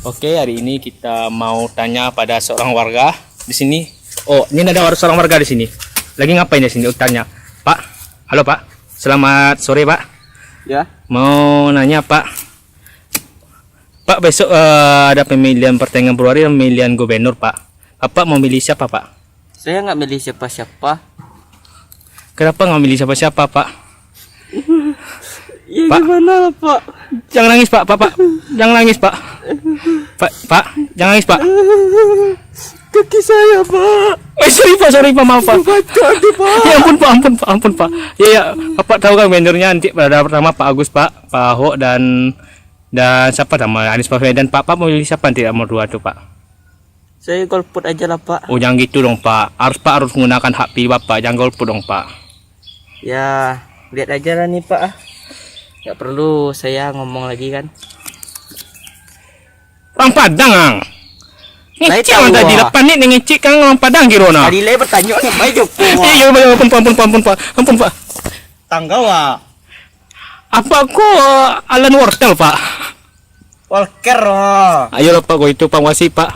Oke, hari ini kita mau tanya pada seorang warga di sini. Oh, ini ada seorang warga di sini. Lagi ngapain di sini? Tanya, Pak. Halo Pak. Selamat sore Pak. Ya. Mau nanya Pak. Pak, besok ada pemilihan pertengahan Februari, pemilihan gubernur Pak. Bapak mau milih siapa Pak? Saya nggak milih siapa-siapa. Kenapa nggak milih siapa-siapa Pak? Ya Pak. gimana Pak? Jangan nangis Pak. Pak. Jangan nangis Pak. Pak, jangan nangis Pak. Kaki saya Pak. Sorry Pak, maaf Pak. Baca di Pak. Ya ampun Pak. Ya, Bapak tahu kan gubernurnya nanti pada pertama Pak Agus Pak, Pak Ahok dan siapa nama Anies Baswedan. Pak mau pilih siapa nanti nomor 2 tuh Pak? Saya golput aja lah Pak. Oh jangan gitu dong Pak. Harus menggunakan hak pilih Bapak. Jangan golput dong Pak. Ya lihat aja lah nih Pak. Nggak perlu saya ngomong lagi kan. Orang Padang ang. Ngecek orang tadi depan nih ngecek kan orang Padang girona. Tadi saya bertanya nih Pak Joko. Iya ampun Pak. Tanggawa. Apa kok Alan Wortel Pak? Walker. Ayo Pak, kok itu Pak Wasi Pak.